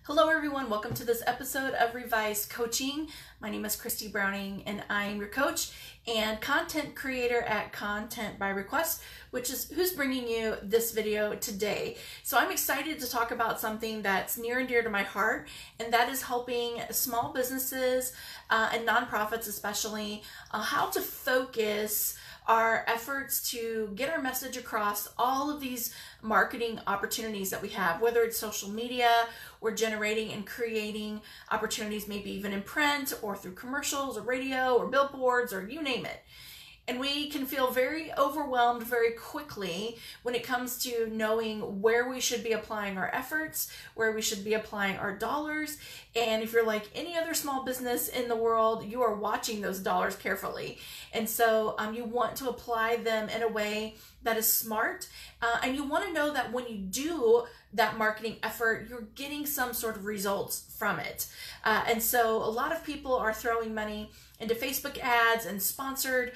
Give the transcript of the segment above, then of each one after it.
Hello everyone, welcome to this episode of Revised Coaching. My name is Christy Browning and I'm your coach and content creator at Content by Request, which is who's bringing you this video today. So I'm excited to talk about something that's near and dear to my heart, and that is helping small businesses and nonprofits especially how to focus our efforts to get our message across all of these marketing opportunities that we have, whether it's social media, or generating and creating opportunities, maybe even in print or through commercials or radio or billboards or you name it. And we can feel very overwhelmed very quickly when it comes to knowing where we should be applying our efforts, where we should be applying our dollars. And if you're like any other small business in the world, you are watching those dollars carefully. And so you want to apply them in a way that is smart. And you want to know that when you do that marketing effort, you're getting some sort of results from it. And so a lot of people are throwing money into Facebook ads and sponsored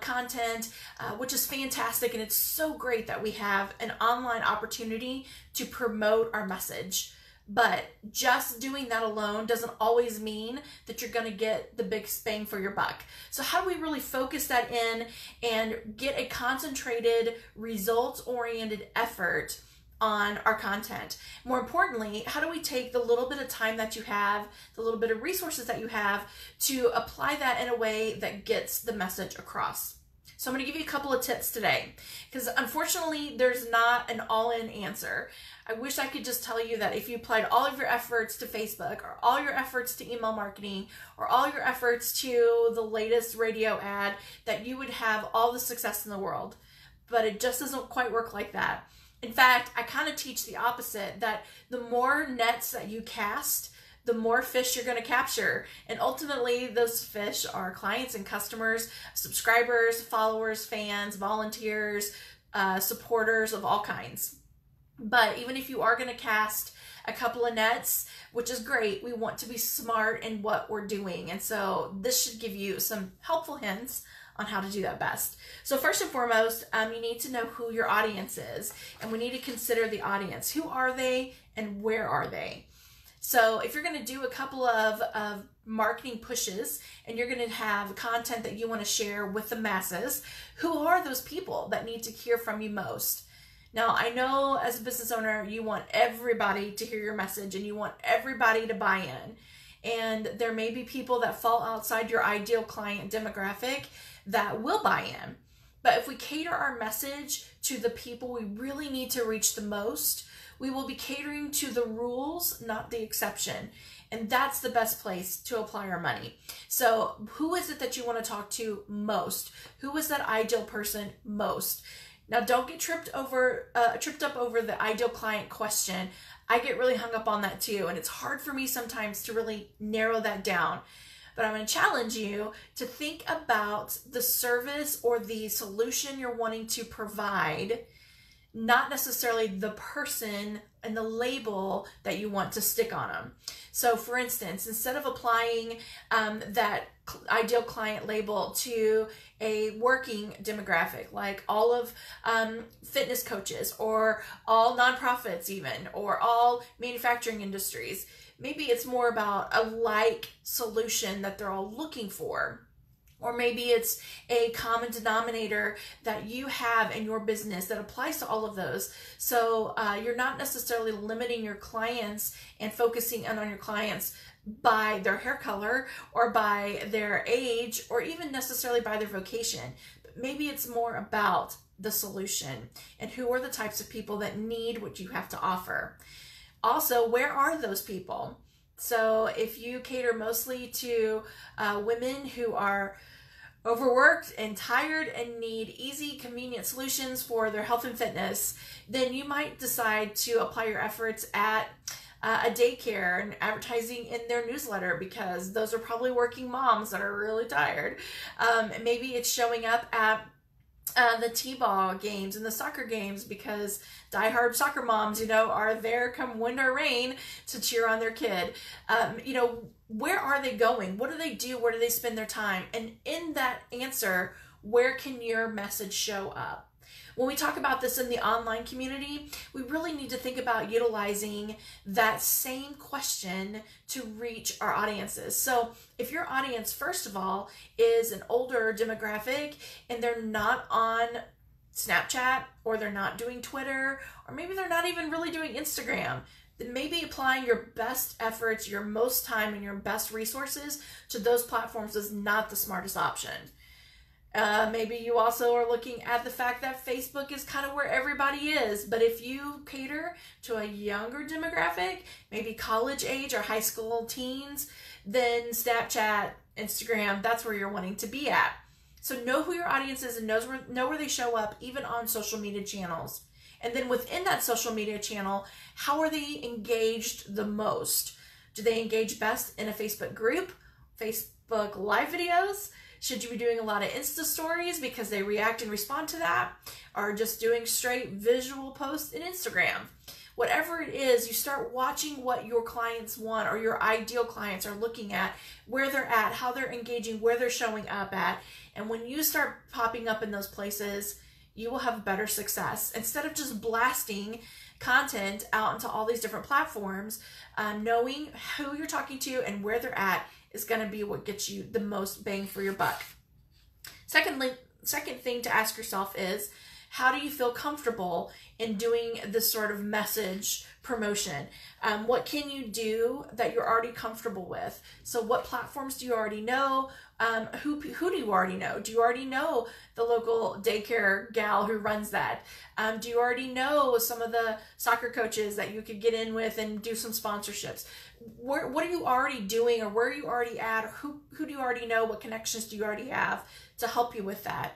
content, which is fantastic. And it's so great that we have an online opportunity to promote our message. But just doing that alone doesn't always mean that you're going to get the big bang for your buck. So how do we really focus that in and get a concentrated, results-oriented effort on our content? More importantly, how do we take the little bit of time that you have, the little bit of resources that you have, to apply that in a way that gets the message across? So I'm going to give you a couple of tips today, because unfortunately there's not an all-in answer. I wish I could just tell you that if you applied all of your efforts to Facebook, or all your efforts to email marketing, or all your efforts to the latest radio ad, that you would have all the success in the world. But it just doesn't quite work like that. In fact, I kind of teach the opposite, that the more nets that you cast, the more fish you're going to capture. And ultimately, those fish are clients and customers, subscribers, followers, fans, volunteers, supporters of all kinds. But even if you are going to cast a couple of nets, which is great, we want to be smart in what we're doing. And so this should give you some helpful hints on how to do that best. So first and foremost, you need to know who your audience is, and we need to consider the audience. Who are they and where are they? So if you're going to do a couple of marketing pushes and you're going to have content that you want to share with the masses, who are those people that need to hear from you most? Now, I know as a business owner, you want everybody to hear your message and you want everybody to buy in. And there may be people that fall outside your ideal client demographic that will buy in. But if we cater our message to the people we really need to reach the most, we will be catering to the rules, not the exception. And that's the best place to apply our money. So who is it that you want to talk to most? Who is that ideal person most? Now, don't get tripped up over the ideal client question. I get really hung up on that too. And it's hard for me sometimes to really narrow that down. But I'm going to challenge you to think about the service or the solution you're wanting to provide, not necessarily the person and the label that you want to stick on them. So for instance, instead of applying that ideal client label to a working demographic, like all of fitness coaches or all nonprofits even, or all manufacturing industries, maybe it's more about a like solution that they're all looking for. Or maybe it's a common denominator that you have in your business that applies to all of those. So you're not necessarily limiting your clients and focusing in on your clients by their hair color or by their age or even necessarily by their vocation. But maybe it's more about the solution and who are the types of people that need what you have to offer. Also, where are those people? So if you cater mostly to women who are overworked and tired and need easy, convenient solutions for their health and fitness, then you might decide to apply your efforts at a daycare and advertising in their newsletter, because those are probably working moms that are really tired. Maybe it's showing up at the t-ball games and the soccer games, because diehard soccer moms, are there come wind or rain to cheer on their kid. Where are they going? What do they do? Where do they spend their time? And in that answer, where can your message show up? When we talk about this in the online community, we really need to think about utilizing that same question to reach our audiences. So if your audience, first of all, is an older demographic and they're not on Snapchat, or they're not doing Twitter, or maybe they're not even really doing Instagram, then maybe applying your best efforts, your most time, and your best resources to those platforms is not the smartest option. Maybe you also are looking at the fact that Facebook is kind of where everybody is, but if you cater to a younger demographic, maybe college age or high school teens, then Snapchat, Instagram, that's where you're wanting to be at. So know who your audience is and know where they show up, even on social media channels. And then within that social media channel, how are they engaged the most? Do they engage best in a Facebook group, Facebook live videos? Should you be doing a lot of Insta stories because they react and respond to that? Or just doing straight visual posts in Instagram? Whatever it is, you start watching what your clients want, or your ideal clients are looking at, where they're at, how they're engaging, where they're showing up at. And when you start popping up in those places, you will have better success. Instead of just blasting content out into all these different platforms, knowing who you're talking to and where they're at is going to be what gets you the most bang for your buck. Second thing to ask yourself is, how do you feel comfortable in doing this sort of message promotion? What can you do that you're already comfortable with? So what platforms do you already know? Who do you already know? Do you already know the local daycare gal who runs that? Do you already know some of the soccer coaches that you could get in with and do some sponsorships? What are you already doing, or where are you already at, or who do you already know? What connections do you already have to help you with that?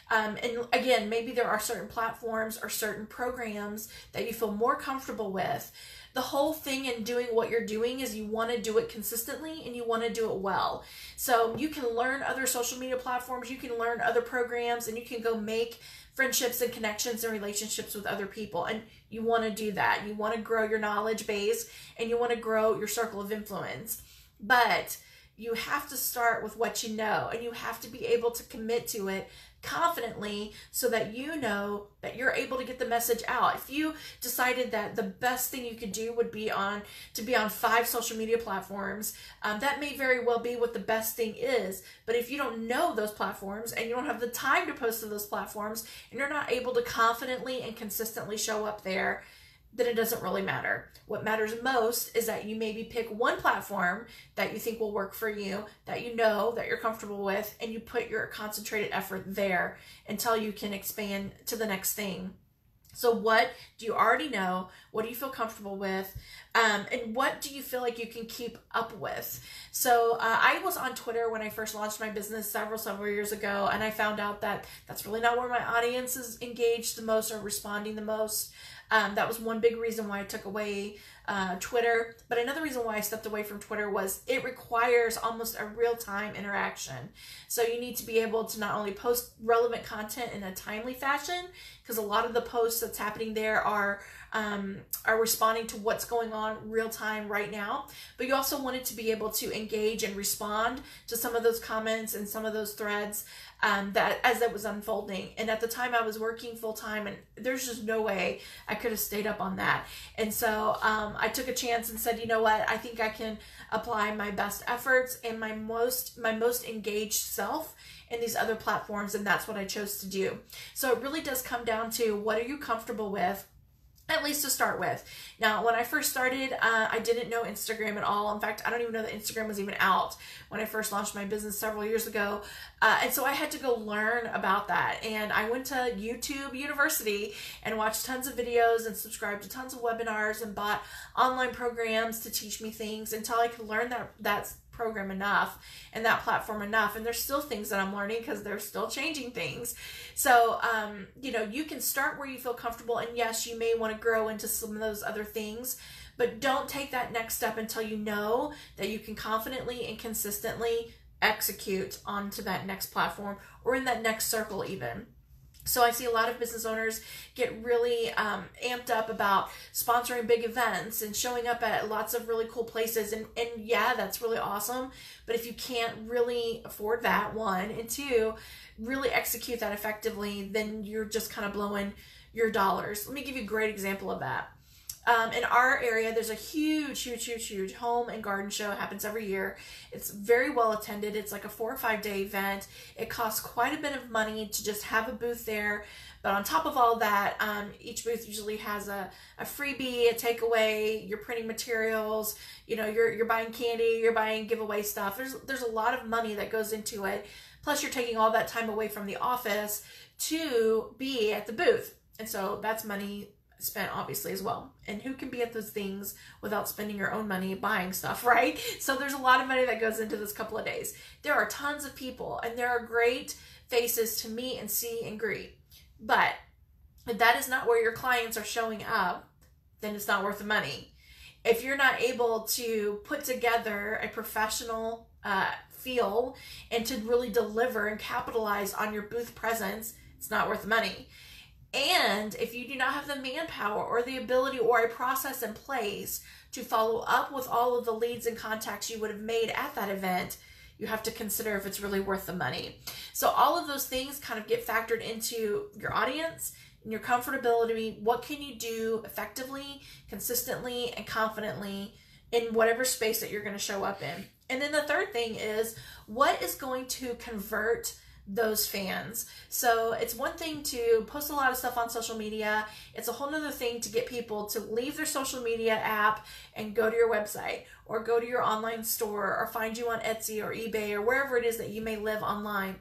And again, maybe there are certain platforms or certain programs that you feel more comfortable with. The whole thing in doing what you're doing is you want to do it consistently and you want to do it well. So you can learn other social media platforms, you can learn other programs, and you can go make friendships and connections and relationships with other people. And you want to do that. You want to grow your knowledge base and you want to grow your circle of influence. But you have to start with what you know, and you have to be able to commit to it confidently so that you know that you're able to get the message out. If you decided that the best thing you could do would be to be on 5 social media platforms, that may very well be what the best thing is. But if you don't know those platforms and you don't have the time to post to those platforms, and you're not able to confidently and consistently show up there, then it doesn't really matter. What matters most is that you maybe pick one platform that you think will work for you, that you know, that you're comfortable with, and you put your concentrated effort there until you can expand to the next thing. So what do you already know? What do you feel comfortable with? And what do you feel like you can keep up with? So I was on Twitter when I first launched my business several years ago, and I found out that that's really not where my audience is engaged the most or responding the most. That was one big reason why I took away Twitter. But another reason why I stepped away from Twitter was it requires almost a real-time interaction. So you need to be able to not only post relevant content in a timely fashion, because a lot of the posts that's happening there are responding to what's going on real time right now, but you also wanted to be able to engage and respond to some of those comments and some of those threads that as it was unfolding. And at the time I was working full time, and there's just no way I could have stayed up on that. And so I took a chance and said, you know what, I think I can apply my best efforts and my most engaged self in these other platforms, and that's what I chose to do. So it really does come down to, what are you comfortable with, at least to start with. Now, when I first started, I didn't know Instagram at all. In fact, I don't even know that Instagram was even out when I first launched my business several years ago. And so I had to go learn about that. And I went to YouTube University and watched tons of videos and subscribed to tons of webinars and bought online programs to teach me things until I could learn that program enough and that platform enough. And there's still things that I'm learning because they're still changing things. So, you can start where you feel comfortable, and yes, you may want to grow into some of those other things, but don't take that next step until you know that you can confidently and consistently execute onto that next platform or in that next circle even. So I see a lot of business owners get really amped up about sponsoring big events and showing up at lots of really cool places. And yeah, that's really awesome. But if you can't really afford that, one, and two, really execute that effectively, then you're just kind of blowing your dollars. Let me give you a great example of that. In our area, there's a huge home and garden show. It happens every year. It's very well attended. It's like a 4 or 5 day event. It costs quite a bit of money to just have a booth there. But on top of all that, each booth usually has a freebie, a takeaway, you're printing materials, you're buying candy, you're buying giveaway stuff. There's a lot of money that goes into it. Plus you're taking all that time away from the office to be at the booth. And so that's money spent obviously as well. And who can be at those things without spending your own money buying stuff, right? So there's a lot of money that goes into this couple of days. There are tons of people and there are great faces to meet and see and greet. But if that is not where your clients are showing up, then it's not worth the money. If you're not able to put together a professional feel and to really deliver and capitalize on your booth presence, it's not worth the money. And if you do not have the manpower or the ability or a process in place to follow up with all of the leads and contacts you would have made at that event, you have to consider if it's really worth the money. So all of those things kind of get factored into your audience and your comfortability. What can you do effectively, consistently, and confidently in whatever space that you're going to show up in? And then the third thing is, what is going to convert those fans? So it's one thing to post a lot of stuff on social media. It's a whole nother thing to get people to leave their social media app and go to your website or go to your online store or find you on Etsy or eBay or wherever it is that you may live online.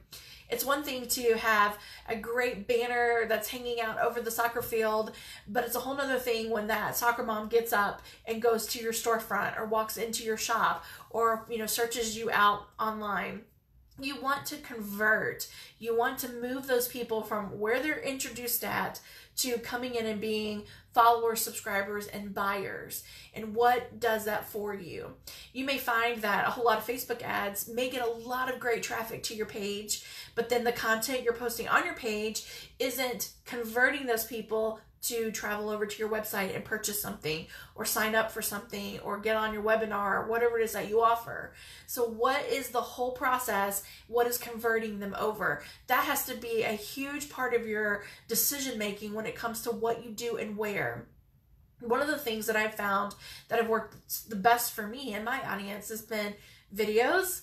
It's one thing to have a great banner that's hanging out over the soccer field, but it's a whole nother thing when that soccer mom gets up and goes to your storefront or walks into your shop or searches you out online. You want to convert. You want to move those people from where they're introduced at to coming in and being followers, subscribers, and buyers. And what does that for you? You may find that a whole lot of Facebook ads may get a lot of great traffic to your page, but then the content you're posting on your page isn't converting those people to travel over to your website and purchase something or sign up for something or get on your webinar or whatever it is that you offer. So what is the whole process? What is converting them over? That has to be a huge part of your decision making when it comes to what you do and where. One of the things that I've found that have worked the best for me and my audience has been videos,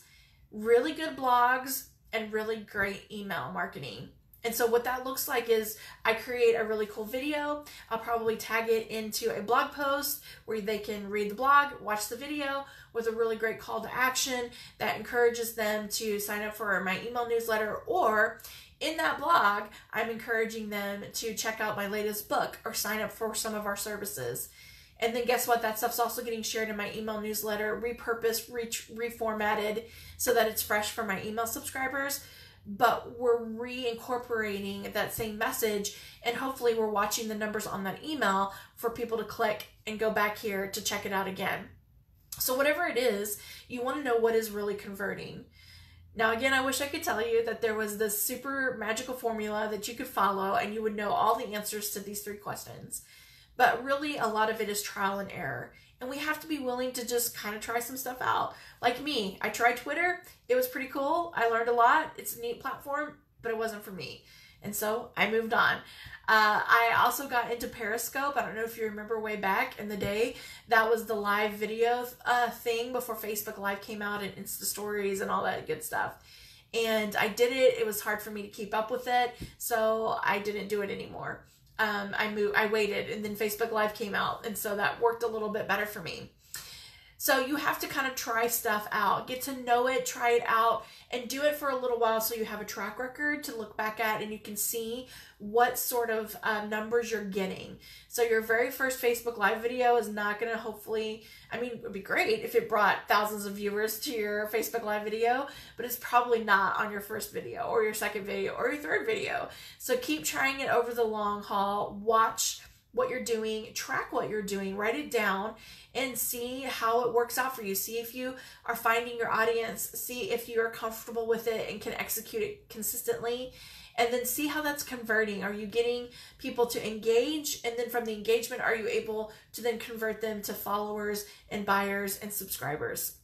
really good blogs, and really great email marketing. And so what that looks like is I create a really cool video. I'll probably tag it into a blog post where they can read the blog, watch the video with a really great call to action that encourages them to sign up for my email newsletter, or in that blog, I'm encouraging them to check out my latest book or sign up for some of our services. And then guess what? That stuff's also getting shared in my email newsletter, repurposed, reformatted so that it's fresh for my email subscribers. But we're reincorporating that same message, and hopefully we're watching the numbers on that email for people to click and go back here to check it out again. So whatever it is, you want to know what is really converting. Now, again, I wish I could tell you that there was this super magical formula that you could follow and you would know all the answers to these 3 questions. But really, a lot of it is trial and error. And we have to be willing to just kind of try some stuff out. Like me, I tried Twitter. It was pretty cool. I learned a lot. It's a neat platform, but it wasn't for me. And so I moved on. I also got into Periscope. I don't know if you remember way back in the day. That was the live video thing before Facebook Live came out and Insta Stories and all that good stuff. And I did it. It was hard for me to keep up with it, so I didn't do it anymore. I waited, and then Facebook Live came out, and so that worked a little bit better for me. So you have to kind of try stuff out, get to know it, try it out, and do it for a little while so you have a track record to look back at and you can see what sort of numbers you're getting. So your very first Facebook Live video is not going to hopefully, it would be great if it brought thousands of viewers to your Facebook Live video, but it's probably not on your first video or your second video or your third video. So keep trying it over the long haul. Watch what you're doing, track what you're doing, write it down, and see how it works out for you. See if you are finding your audience, see if you're comfortable with it and can execute it consistently. and then see how that's converting. Are you getting people to engage? And then from the engagement, are you able to then convert them to followers and buyers and subscribers?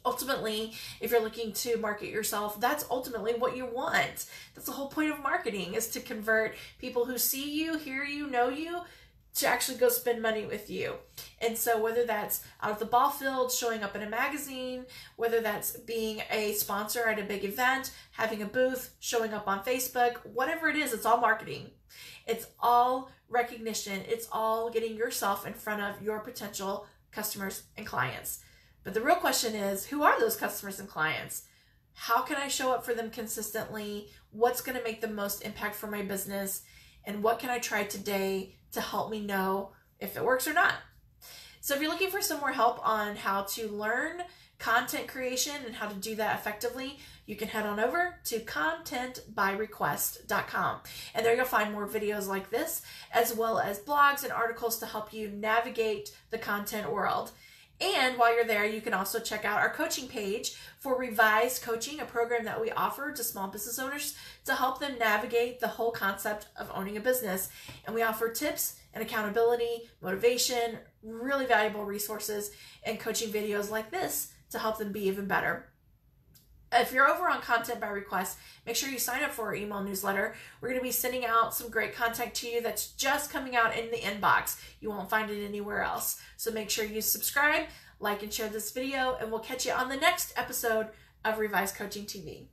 Ultimately, if you're looking to market yourself, that's ultimately what you want. That's the whole point of marketing, is to convert people who see you, hear you, know you, to actually go spend money with you. And so whether that's out of the ball field, showing up in a magazine, whether that's being a sponsor at a big event, having a booth, showing up on Facebook, whatever it is, it's all marketing. It's all recognition. It's all getting yourself in front of your potential customers and clients. But the real question is, who are those customers and clients? How can I show up for them consistently? What's going to make the most impact for my business? And what can I try today to help me know if it works or not? So if you're looking for some more help on how to learn content creation and how to do that effectively, you can head on over to contentbyrequest.com. And there you'll find more videos like this, as well as blogs and articles to help you navigate the content world. And while you're there, you can also check out our coaching page for Revised Coaching, a program that we offer to small business owners to help them navigate the whole concept of owning a business. And we offer tips and accountability, motivation, really valuable resources, and coaching videos like this to help them be even better. If you're over on Content by Request, make sure you sign up for our email newsletter. We're going to be sending out some great content to you that's just coming out in the inbox. You won't find it anywhere else. So make sure you subscribe, like, and share this video, and we'll catch you on the next episode of Revised Coaching TV.